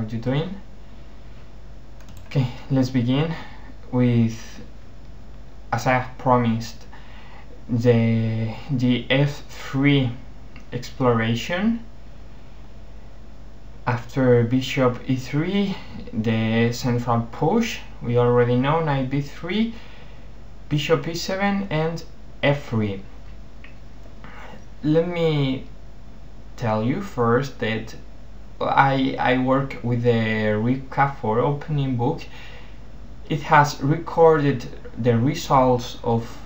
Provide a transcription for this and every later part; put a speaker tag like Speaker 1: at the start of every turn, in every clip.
Speaker 1: are you doing? Okay, let's begin with, as I have promised, the f3 exploration. After bishop e3, the central push, we already know, knight b3, bishop e7 and f3. Let me tell you first that I work with the recap for opening book. It has recorded the results of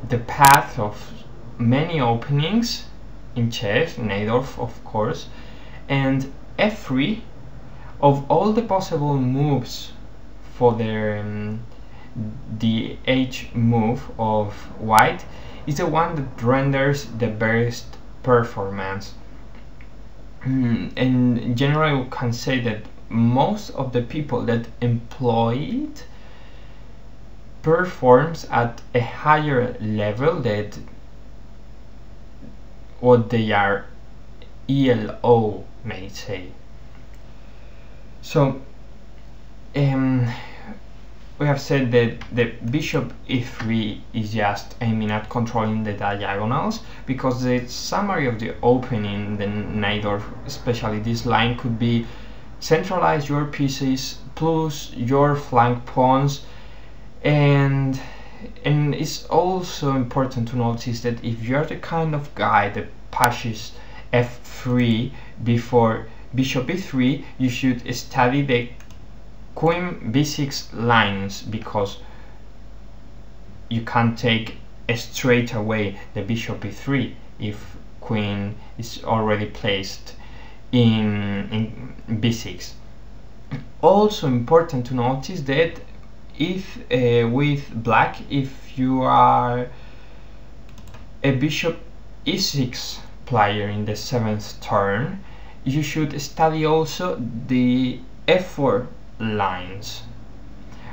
Speaker 1: the path of many openings in chess, Najdorf of course, and f3 of all the possible moves for the h move of white is the one that renders the best performance. In general, we can say that most of the people that employ it performs at a higher level than what they are ELO may say. So we have said that the bishop e3 is just aiming at controlling the diagonals, because the summary of the opening, the Najdorf, especially this line, could be centralize your pieces plus your flank pawns, and it's also important to notice that if you're the kind of guy that pushes f3 before bishop e3, you should study the queen b6 lines, because you can't take straight away the bishop e3 if queen is already placed in b6. Also important to notice that if with black, if you are a bishop e6 player in the 7th turn, you should study also the f4 lines,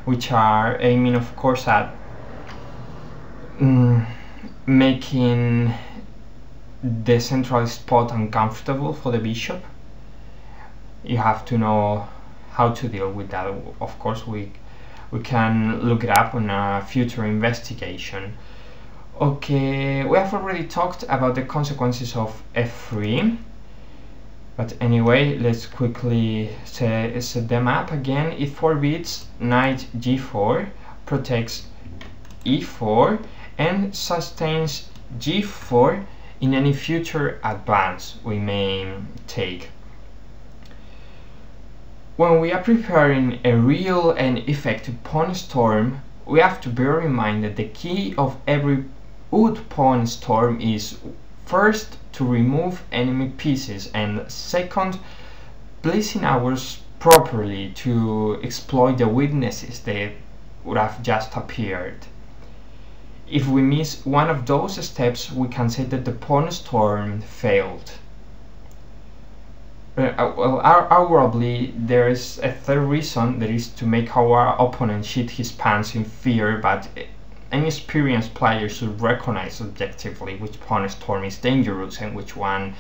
Speaker 1: which are aiming of course at making the central spot uncomfortable for the bishop. You have to know how to deal with that. Of course, we can look it up on a future investigation. Okay, we have already talked about the consequences of f3, but anyway, let's quickly set them up again. It forbids knight g4, protects e4, and sustains g4 in any future advance we may take. When we are preparing a real and effective pawn storm, we have to bear in mind that the key of every good pawn storm is first to remove enemy pieces, and second, placing ours properly to exploit the weaknesses that would have just appeared. If we miss one of those steps, we can say that the pawn storm failed. Well, arguably, there is a third reason, that is to make our opponent shit his pants in fear, but any experienced player should recognize objectively which pawn storm is dangerous and which one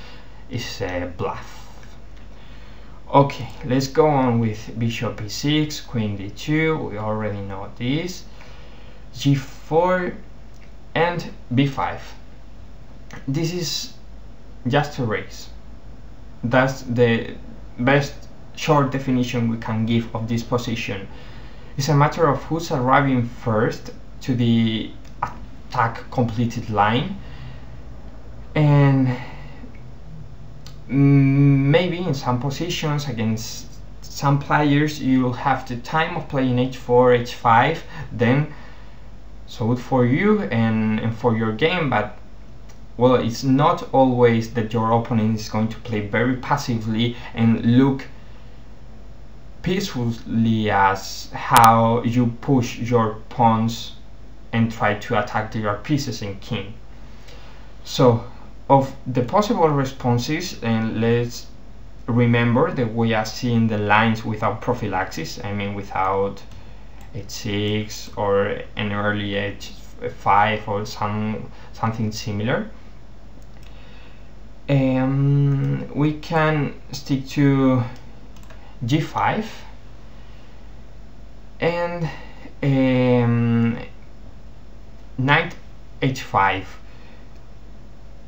Speaker 1: is a bluff. Okay, let's go on with bishop e6, queen d2, we already know this, g4 and b5. This is just a race. That's the best short definition we can give of this position. It's a matter of who's arriving first to the attack completed line, and maybe in some positions against some players you'll have the time of playing h4, h5, then so good for you and for your game, but well, it's not always that your opponent is going to play very passively and look peacefully as how you push your pawns and try to attack your pieces and king. So, of the possible responses, and let's remember that we are seeing the lines without prophylaxis, I mean without h6 or an early h5 or something similar. We can stick to g5 and knight h5.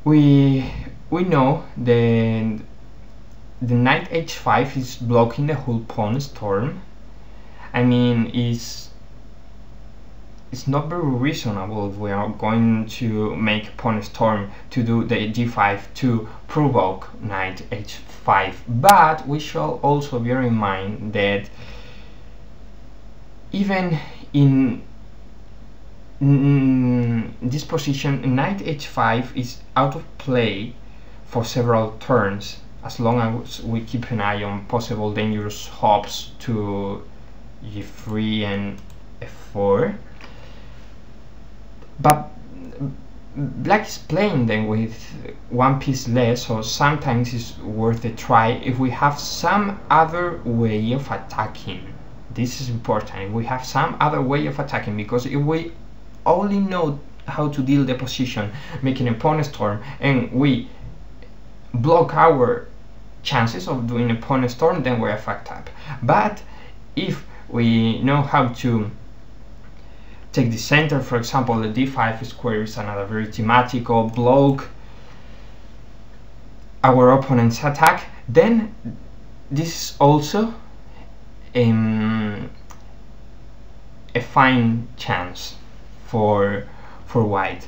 Speaker 1: We know the knight h5 is blocking the whole pawn storm. I mean, it's not very reasonable if we are going to make pawn storm to do the g5 to provoke knight h5. But we shall also bear in mind that even in this position, knight h5 is out of play for several turns, as long as we keep an eye on possible dangerous hops to g3 and f4. But black is playing then with one piece less, so sometimes it's worth a try if we have some other way of attacking. This is important. If we have some other way of attacking, because if we only know how to deal the position, making a pawn storm, and we block our chances of doing a pawn storm, then we're fucked up. But if we know how to take the center, for example, the d5 square is another very thematical block our opponent's attack, then this is also a fine chance for white.